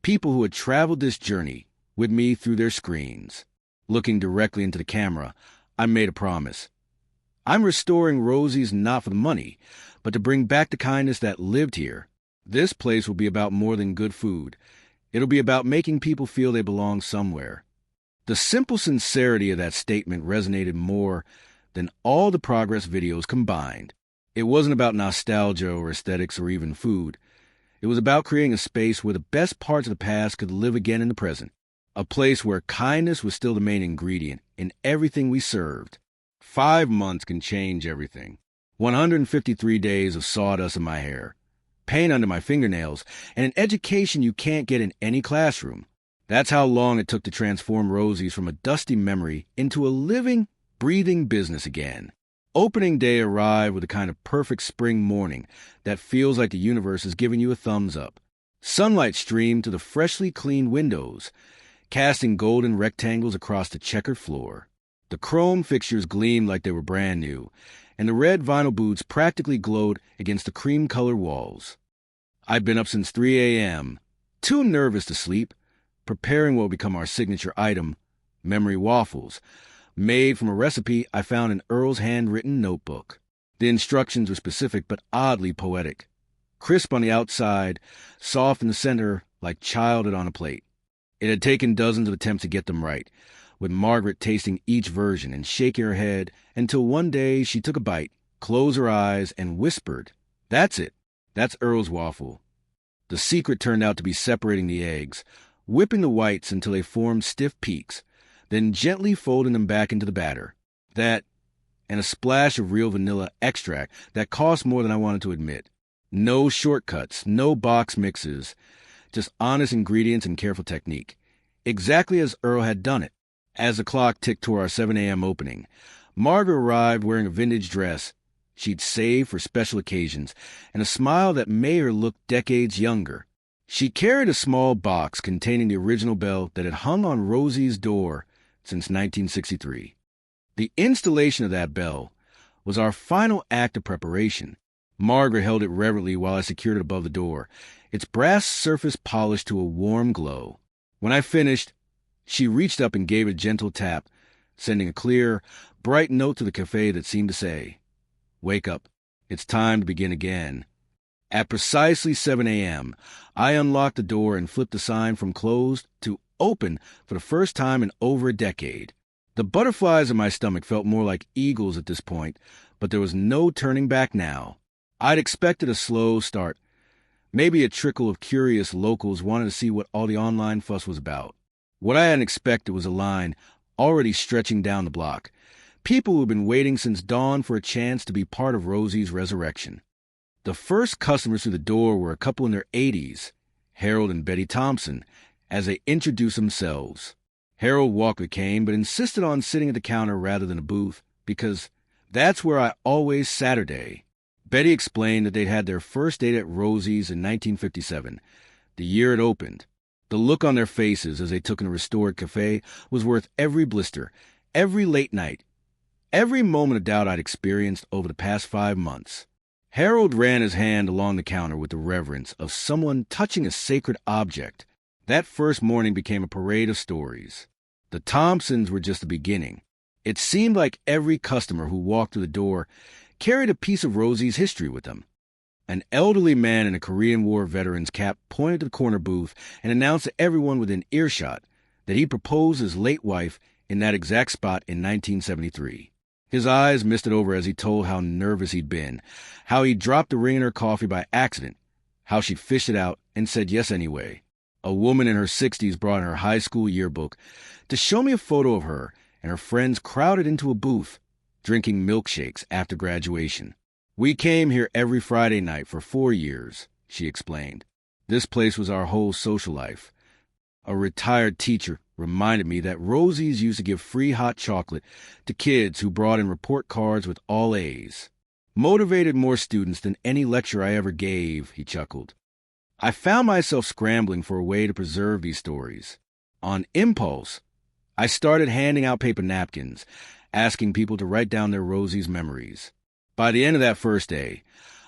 people who had traveled this journey with me through their screens. Looking directly into the camera, I made a promise. I'm restoring Rosie's not for the money, but to bring back the kindness that lived here. This place will be about more than good food. It'll be about making people feel they belong somewhere. The simple sincerity of that statement resonated more than all the progress videos combined. It wasn't about nostalgia or aesthetics or even food. It was about creating a space where the best parts of the past could live again in the present. A place where kindness was still the main ingredient in everything we served. 5 months can change everything. 153 days of sawdust in my hair, pain under my fingernails, and an education you can't get in any classroom. That's how long it took to transform Rosie's from a dusty memory into a living, breathing business again. Opening day arrived with a kind of perfect spring morning that feels like the universe is giving you a thumbs up. Sunlight streamed to the freshly cleaned windows, casting golden rectangles across the checkered floor. The chrome fixtures gleamed like they were brand new, and the red vinyl boots practically glowed against the cream-colored walls. I'd been up since 3 a.m., too nervous to sleep, preparing what will become our signature item, memory waffles, made from a recipe I found in Earl's handwritten notebook. The instructions were specific but oddly poetic. Crisp on the outside, soft in the center, like childhood on a plate. It had taken dozens of attempts to get them right, with Margaret tasting each version and shaking her head until one day she took a bite, closed her eyes, and whispered, "That's it. That's Earl's waffle." The secret turned out to be separating the eggs, whipping the whites until they formed stiff peaks, then gently folding them back into the batter. That, and a splash of real vanilla extract that cost more than I wanted to admit. No shortcuts, no box mixes, just honest ingredients and careful technique. Exactly as Earl had done it. As the clock ticked toward our 7 a.m. opening, Margaret arrived wearing a vintage dress she'd saved for special occasions and a smile that made her look decades younger. She carried a small box containing the original bell that had hung on Rosie's door since 1963. The installation of that bell, was our final act of preparation. Margaret held it reverently while I secured it above the door, its brass surface polished to a warm glow. When I finished, she reached up and gave a gentle tap, sending a clear, bright note to the cafe that seemed to say, "Wake up. It's time to begin again." At precisely 7 a.m., I unlocked the door and flipped the sign from closed to open for the first time in over a decade. The butterflies in my stomach felt more like eagles at this point, but there was no turning back now. I'd expected a slow start. Maybe a trickle of curious locals wanted to see what all the online fuss was about. What I hadn't expected was a line already stretching down the block. People who had been waiting since dawn for a chance to be part of Rosie's resurrection. The first customers through the door were a couple in their 80s, Harold and Betty Thompson, as they introduced themselves. Harold Walker came, but insisted on sitting at the counter rather than a booth, because that's where I always Saturday. Betty explained that they'd had their first date at Rosie's in 1957, the year it opened. The look on their faces as they took in a restored cafe was worth every blister, every late night, every moment of doubt I'd experienced over the past 5 months. Harold ran his hand along the counter with the reverence of someone touching a sacred object. That first morning became a parade of stories. The Thompsons were just the beginning. It seemed like every customer who walked through the door carried a piece of Rosie's history with them. An elderly man in a Korean War veteran's cap pointed to the corner booth and announced to everyone within earshot that he proposed his late wife in that exact spot in 1973. His eyes misted over as he told how nervous he'd been, how he dropped the ring in her coffee by accident, how she fished it out and said yes anyway. A woman in her 60s brought in her high school yearbook to show me a photo of her, and her friends crowded into a booth, drinking milkshakes after graduation. "We came here every Friday night for 4 years," she explained. "This place was our whole social life." A retired teacher reminded me that Rosie's used to give free hot chocolate to kids who brought in report cards with all A's. "Motivated more students than any lecture I ever gave," he chuckled. I found myself scrambling for a way to preserve these stories. On impulse, I started handing out paper napkins, asking people to write down their Rosie's memories. By the end of that first day,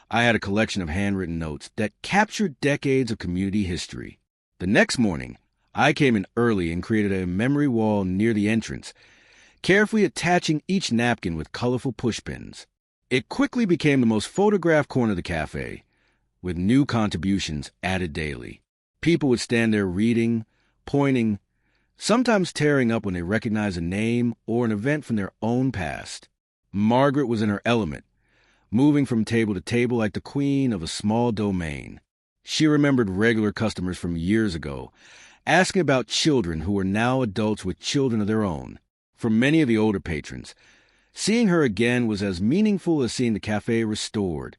I had a collection of handwritten notes that captured decades of community history. The next morning, I came in early and created a memory wall near the entrance, carefully attaching each napkin with colorful pushpins. It quickly became the most photographed corner of the cafe, with new contributions added daily. People would stand there reading, pointing, sometimes tearing up when they recognized a name or an event from their own past. Margaret was in her element, moving from table to table like the queen of a small domain. She remembered regular customers from years ago, asking about children who were now adults with children of their own. For many of the older patrons, seeing her again was as meaningful as seeing the cafe restored.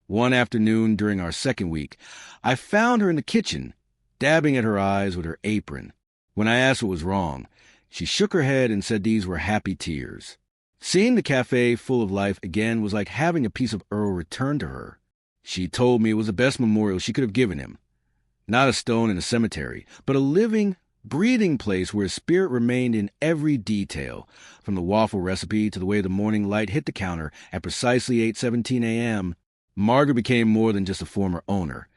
One afternoon during our second week, I found her in the kitchen, dabbing at her eyes with her apron. When I asked what was wrong, she shook her head and said these were happy tears. Seeing the cafe full of life again was like having a piece of Earl returned to her. She told me it was the best memorial she could have given him. Not a stone in a cemetery, but a living, breathing place where his spirit remained in every detail, from the waffle recipe to the way the morning light hit the counter at precisely 8:17 a.m. Margaret became more than just a former owner.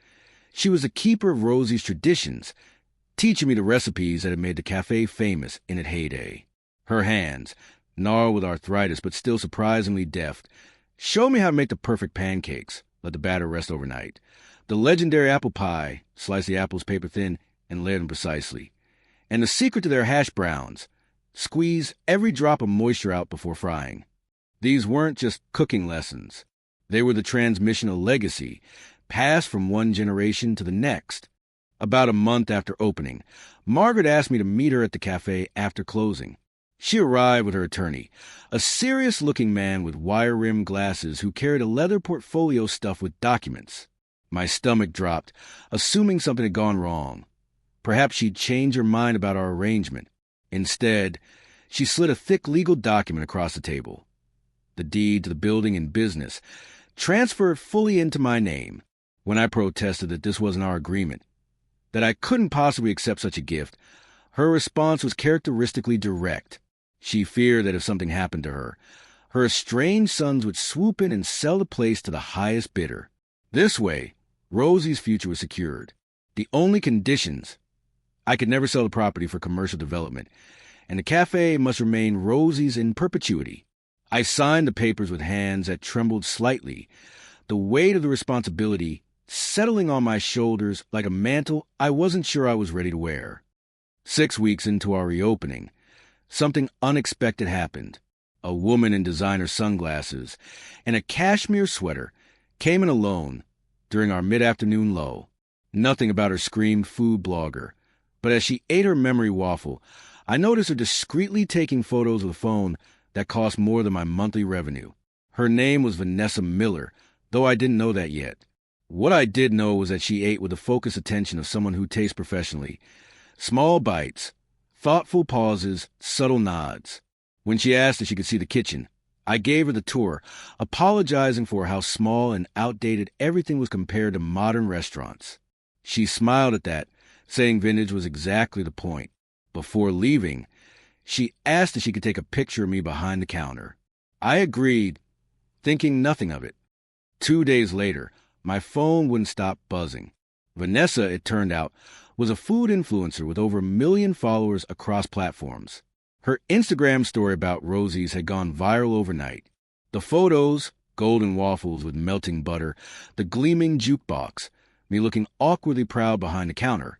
She was a keeper of Rosie's traditions, teaching me the recipes that had made the cafe famous in its heyday. Her hands, gnarled with arthritis but still surprisingly deft, showed me how to make the perfect pancakes, let the batter rest overnight. The legendary apple pie, slice the apples paper thin and layer them precisely. And the secret to their hash browns, squeeze every drop of moisture out before frying. These weren't just cooking lessons. They were the transmission of legacy, passed from one generation to the next. About a month after opening, Margaret asked me to meet her at the cafe after closing. She arrived with her attorney, a serious-looking man with wire-rimmed glasses who carried a leather portfolio stuffed with documents. My stomach dropped, assuming something had gone wrong. Perhaps she'd changed her mind about our arrangement. Instead, she slid a thick legal document across the table. The deed to the building and business, transferred fully into my name. When I protested that this wasn't our agreement, that I couldn't possibly accept such a gift, her response was characteristically direct. She feared that if something happened to her Her estranged sons would swoop in and sell the place to the highest bidder. This way, Rosie's future was secured. The only conditions: I could never sell the property for commercial development, and the cafe must remain Rosie's in perpetuity. I signed the papers with hands that trembled slightly, the weight of the responsibility settling on my shoulders like a mantle I wasn't sure I was ready to wear. 6 weeks into our reopening, something unexpected happened. A woman in designer sunglasses and a cashmere sweater came in alone during our mid-afternoon lull. Nothing about her screamed food blogger, but as she ate her memory waffle, I noticed her discreetly taking photos with a phone that cost more than my monthly revenue. Her name was Vanessa Miller, though I didn't know that yet. What I did know was that she ate with the focused attention of someone who tastes professionally. Small bites, thoughtful pauses, subtle nods. When she asked if she could see the kitchen, I gave her the tour, apologizing for how small and outdated everything was compared to modern restaurants. She smiled at that, saying vintage was exactly the point. Before leaving, she asked if she could take a picture of me behind the counter. I agreed, thinking nothing of it. 2 days later, my phone wouldn't stop buzzing. Vanessa, it turned out, was a food influencer with over 1 million followers across platforms. Her Instagram story about Rosie's had gone viral overnight. The photos, golden waffles with melting butter, the gleaming jukebox, me looking awkwardly proud behind the counter,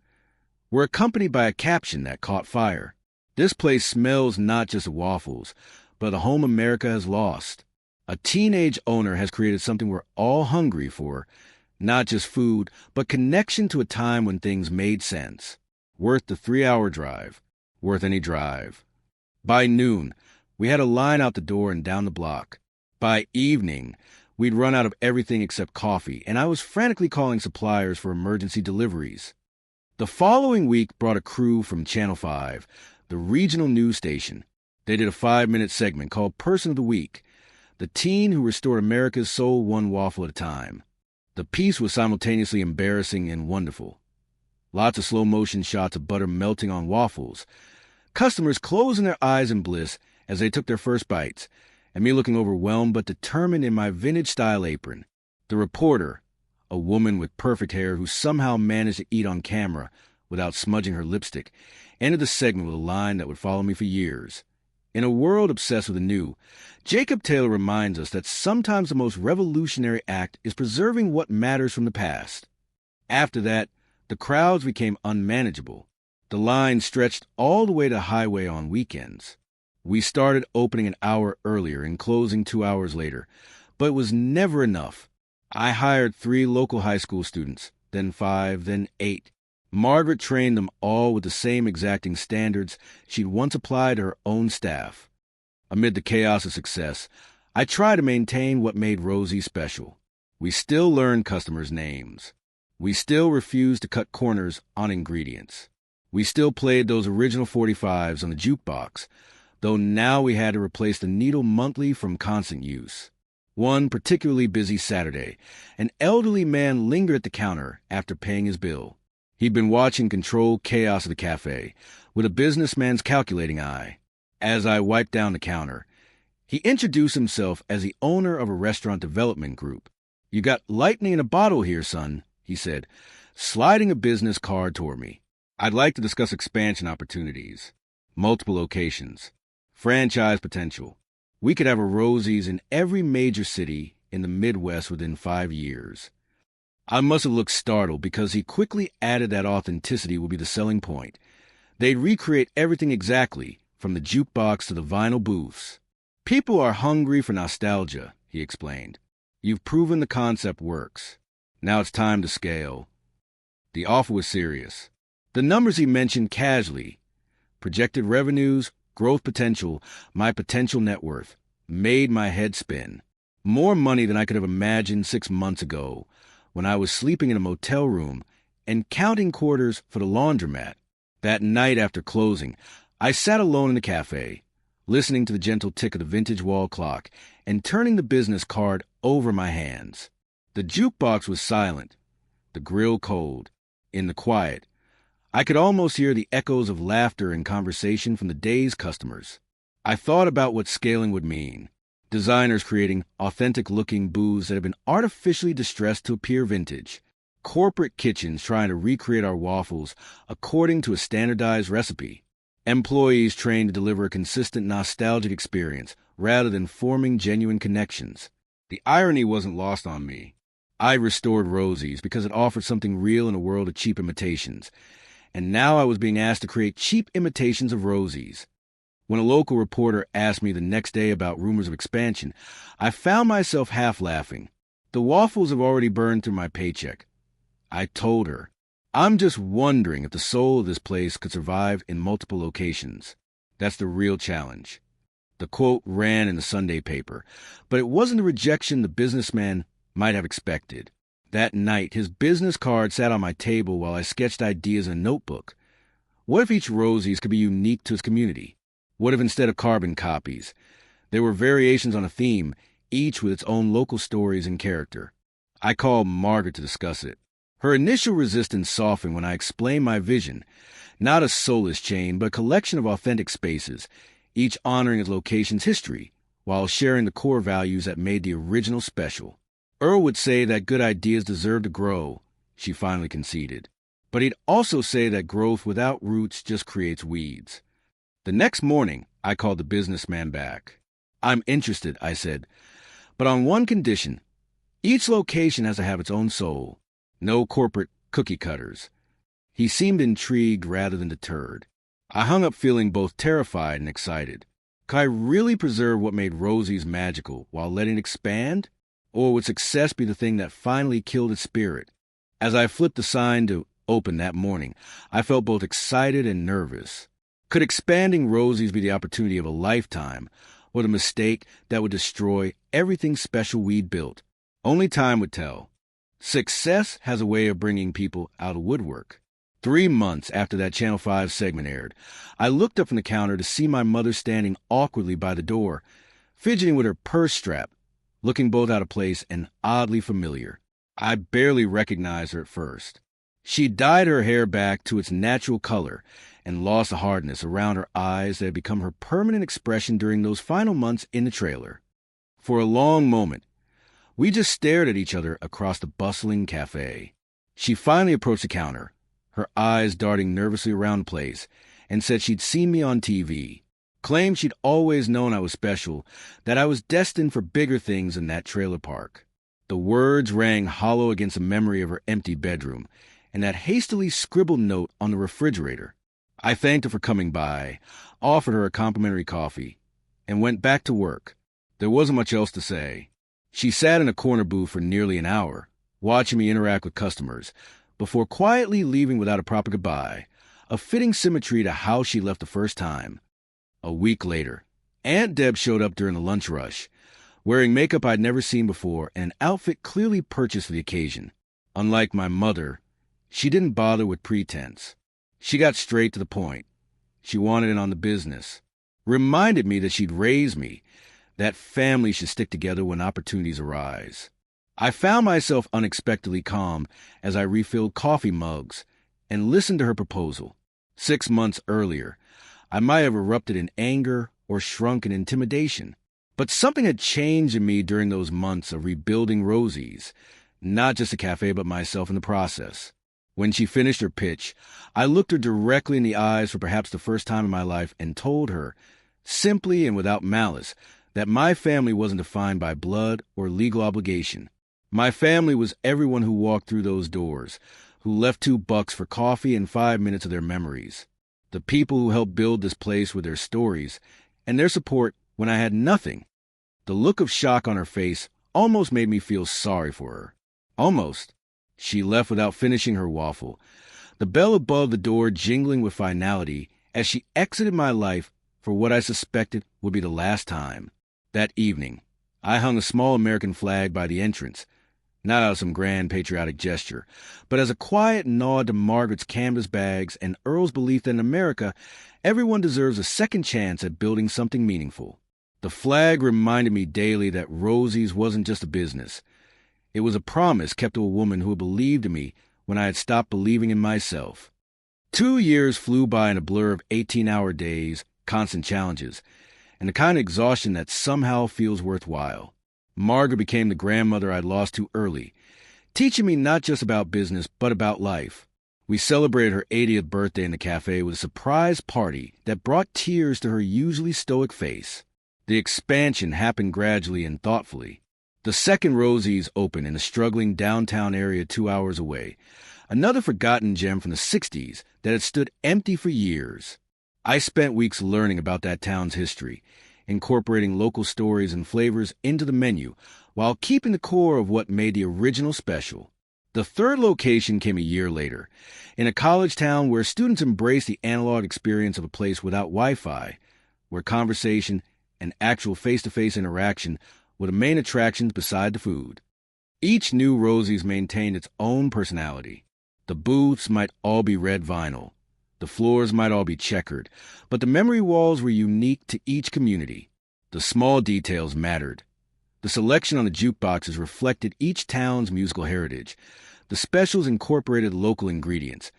were accompanied by a caption that caught fire. This place smells not just of waffles, but the home America has lost. A teenage owner has created something we're all hungry for, not just food, but connection to a time when things made sense. Worth the 3-hour drive, worth any drive. By noon, we had a line out the door and down the block. By evening, we'd run out of everything except coffee, and I was frantically calling suppliers for emergency deliveries. The following week brought a crew from Channel 5, the regional news station. They did a 5-minute segment called Person of the Week, the teen who restored America's soul one waffle at a time. The piece was simultaneously embarrassing and wonderful. Lots of slow-motion shots of butter melting on waffles, customers closing their eyes in bliss as they took their first bites, and me looking overwhelmed but determined in my vintage-style apron. The reporter, a woman with perfect hair who somehow managed to eat on camera without smudging her lipstick, ended the segment with a line that would follow me for years. In a world obsessed with the new, Jacob Taylor reminds us that sometimes the most revolutionary act is preserving what matters from the past. After that, the crowds became unmanageable. The line stretched all the way to Highway on weekends. We started opening an hour earlier and closing 2 hours later, but it was never enough. I hired 3 local high school students, then 5, then 8. Margaret trained them all with the same exacting standards she'd once applied to her own staff. Amid the chaos of success, I tried to maintain what made Rosie special. We still learned customers' names. We still refused to cut corners on ingredients. We still played those original 45s on the jukebox, though now we had to replace the needle monthly from constant use. One particularly busy Saturday, an elderly man lingered at the counter after paying his bill. He'd been watching controlled chaos of the cafe with a businessman's calculating eye. As I wiped down the counter, he introduced himself as the owner of a restaurant development group. "You got lightning in a bottle here, son," he said, sliding a business card toward me. "I'd like to discuss expansion opportunities, multiple locations, franchise potential. We could have a Rosie's in every major city in the Midwest within 5 years." I must have looked startled because he quickly added that authenticity would be the selling point. They'd recreate everything exactly, from the jukebox to the vinyl booths. "People are hungry for nostalgia," he explained. "You've proven the concept works. Now it's time to scale." The offer was serious. The numbers he mentioned casually, projected revenues, growth potential, my potential net worth, made my head spin. More money than I could have imagined 6 months ago, when I was sleeping in a motel room and counting quarters for the laundromat. That night after closing, I sat alone in the cafe, listening to the gentle tick of the vintage wall clock and turning the business card over my hands. The jukebox was silent, the grill cold. In the quiet, I could almost hear the echoes of laughter and conversation from the day's customers. I thought about what scaling would mean. Designers creating authentic-looking booths that have been artificially distressed to appear vintage. Corporate kitchens trying to recreate our waffles according to a standardized recipe. Employees trained to deliver a consistent nostalgic experience rather than forming genuine connections. The irony wasn't lost on me. I restored Rosie's because it offered something real in a world of cheap imitations. And now I was being asked to create cheap imitations of Rosie's. When a local reporter asked me the next day about rumors of expansion, I found myself half laughing. The waffles have already burned through my paycheck. I told her, I'm just wondering if the soul of this place could survive in multiple locations. That's the real challenge. The quote ran in the Sunday paper, but it wasn't the rejection the businessman might have expected. That night, his business card sat on my table while I sketched ideas in a notebook. What if each Rosie's could be unique to its community? What if instead of carbon copies, there were variations on a theme, each with its own local stories and character? I called Margaret to discuss it. Her initial resistance softened when I explained my vision, not a soulless chain, but a collection of authentic spaces, each honoring its location's history, while sharing the core values that made the original special. Earl would say that good ideas deserve to grow, she finally conceded. But he'd also say that growth without roots just creates weeds. The next morning, I called the businessman back. I'm interested, I said, but on one condition. Each location has to have its own soul. No corporate cookie cutters. He seemed intrigued rather than deterred. I hung up feeling both terrified and excited. Could I really preserve what made Rosie's magical while letting it expand? Or would success be the thing that finally killed its spirit? As I flipped the sign to open that morning, I felt both excited and nervous. Could expanding Rosie's be the opportunity of a lifetime, or the mistake that would destroy everything special we'd built? Only time would tell. Success has a way of bringing people out of woodwork. 3 months after that Channel 5 segment aired, I looked up from the counter to see my mother standing awkwardly by the door, fidgeting with her purse strap, looking both out of place and oddly familiar. I barely recognized her at first. She dyed her hair back to its natural color and lost the hardness around her eyes that had become her permanent expression during those final months in the trailer. For a long moment, we just stared at each other across the bustling cafe. She finally approached the counter, her eyes darting nervously around the place, and said she'd seen me on TV, claimed she'd always known I was special, that I was destined for bigger things in that trailer park. The words rang hollow against the memory of her empty bedroom, and that hastily scribbled note on the refrigerator. I thanked her for coming by, offered her a complimentary coffee, and went back to work. There wasn't much else to say. She sat in a corner booth for nearly an hour, watching me interact with customers, before quietly leaving without a proper goodbye, a fitting symmetry to how she left the first time. A week later, Aunt Deb showed up during the lunch rush, wearing makeup I'd never seen before and an outfit clearly purchased for the occasion. Unlike my mother, she didn't bother with pretense. She got straight to the point. She wanted in on the business. Reminded me that she'd raised me, that family should stick together when opportunities arise. I found myself unexpectedly calm as I refilled coffee mugs and listened to her proposal. 6 months earlier, I might have erupted in anger or shrunk in intimidation. But something had changed in me during those months of rebuilding Rosie's, not just the cafe but myself in the process. When she finished her pitch, I looked her directly in the eyes for perhaps the first time in my life and told her, simply and without malice, that my family wasn't defined by blood or legal obligation. My family was everyone who walked through those doors, who left $2 for coffee and 5 minutes of their memories. The people who helped build this place with their stories and their support when I had nothing. The look of shock on her face almost made me feel sorry for her. Almost. She left without finishing her waffle, the bell above the door jingling with finality as she exited my life for what I suspected would be the last time. That evening, I hung a small American flag by the entrance, not out of some grand patriotic gesture, but as a quiet nod to Margaret's canvas bags and Earl's belief that in America, everyone deserves a second chance at building something meaningful. The flag reminded me daily that Rosie's wasn't just a business. It was a promise kept to a woman who had believed in me when I had stopped believing in myself. 2 years flew by in a blur of 18-hour days, constant challenges, and the kind of exhaustion that somehow feels worthwhile. Margaret became the grandmother I'd lost too early, teaching me not just about business, but about life. We celebrated her 80th birthday in the cafe with a surprise party that brought tears to her usually stoic face. The expansion happened gradually and thoughtfully. The second Rosie's opened in a struggling downtown area 2 hours away, another forgotten gem from the 60s that had stood empty for years. I spent weeks learning about that town's history, incorporating local stories and flavors into the menu, while keeping the core of what made the original special. The third location came a year later, in a college town where students embrace the analog experience of a place without Wi-Fi, where conversation and actual face-to-face interaction were the main attractions beside the food. Each new Rosie's maintained its own personality. The booths might all be red vinyl. The floors might all be checkered, but the memory walls were unique to each community. The small details mattered. The selection on the jukeboxes reflected each town's musical heritage. The specials incorporated local ingredients.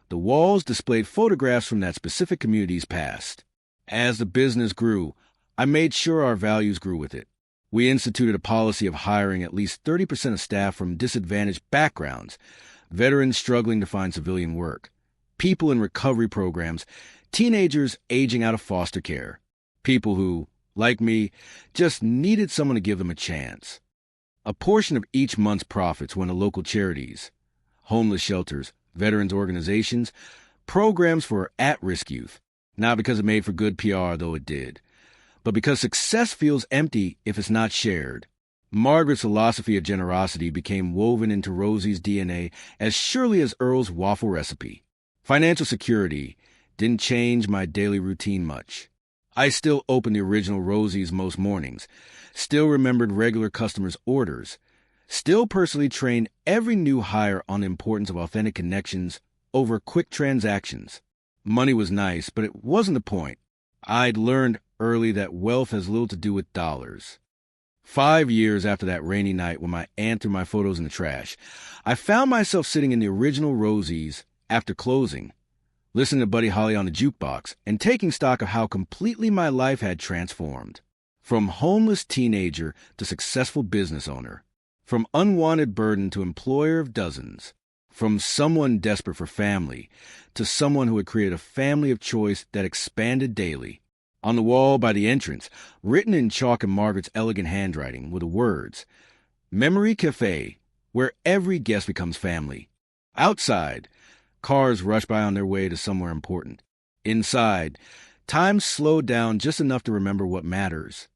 The walls displayed photographs from that specific community's past. As the business grew, I made sure our values grew with it. We instituted a policy of hiring at least 30% of staff from disadvantaged backgrounds, veterans struggling to find civilian work, people in recovery programs, teenagers aging out of foster care, people who, like me, just needed someone to give them a chance. A portion of each month's profits went to local charities, homeless shelters, veterans organizations, programs for at-risk youth, not because it made for good PR, though it did, but because success feels empty if it's not shared. Margaret's philosophy of generosity became woven into Rosie's DNA as surely as Earl's waffle recipe. Financial security didn't change my daily routine much. I still opened the original Rosie's most mornings, still remembered regular customers' orders, still personally trained every new hire on the importance of authentic connections over quick transactions. Money was nice, but it wasn't the point. I'd learned early that wealth has little to do with dollars. 5 years after that rainy night when my aunt threw my photos in the trash, I found myself sitting in the original Rosie's after closing, listening to Buddy Holly on the jukebox, and taking stock of how completely my life had transformed. From homeless teenager to successful business owner. From unwanted burden to employer of dozens. From someone desperate for family to someone who had created a family of choice that expanded daily. On the wall by the entrance, written in chalk in Margaret's elegant handwriting, were the words, Memory Cafe, where every guest becomes family. Outside, cars rush by on their way to somewhere important. Inside, time slowed down just enough to remember what matters.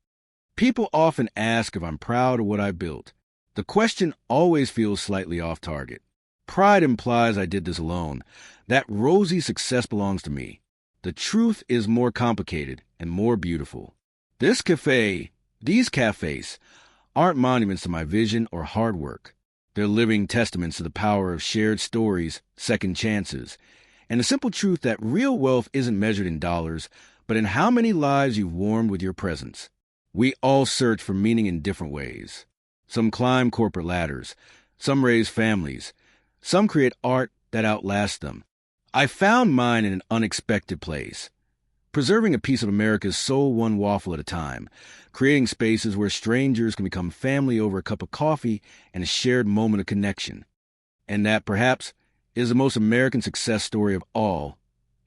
People often ask if I'm proud of what I built. The question always feels slightly off target. Pride implies I did this alone, that Rosie's success belongs to me. The truth is more complicated and more beautiful. These cafes, aren't monuments to my vision or hard work. They're living testaments to the power of shared stories, second chances, and the simple truth that real wealth isn't measured in dollars, but in how many lives you've warmed with your presence. We all search for meaning in different ways. Some climb corporate ladders, some raise families, some create art that outlasts them. I found mine in an unexpected place, preserving a piece of America's soul one waffle at a time, creating spaces where strangers can become family over a cup of coffee and a shared moment of connection. And that, perhaps, is the most American success story of all,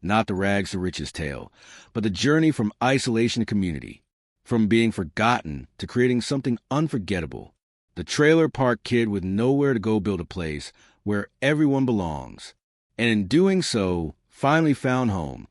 not the rags to riches tale, but the journey from isolation to community, from being forgotten to creating something unforgettable. The trailer park kid with nowhere to go build a place where everyone belongs, and in doing so, finally found home,